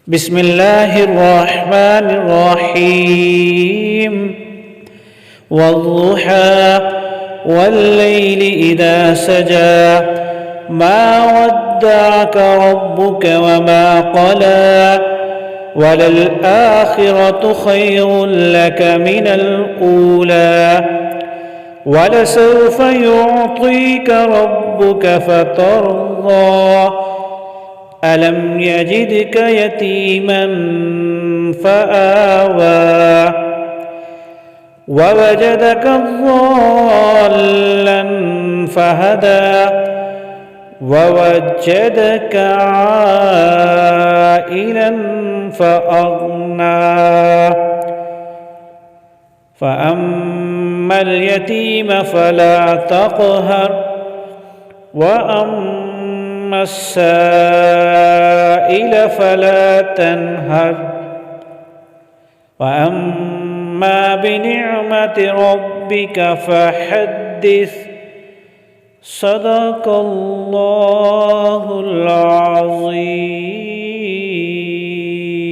بسم الله الرحمن الرحيم والضحى والليل إذا سجى ما ودعك ربك وما قلى وللآخرة خير لك من الأولى ولسوف يعطيك ربك فترضى ألم يجدك يتيما فآوى ووجدك ضالا فهدى ووجدك عائلا فأغنى فأما اليتيم فلا تقهر وأما السائل فلا تنهر وأما بنعمة ربك فحدث صدق الله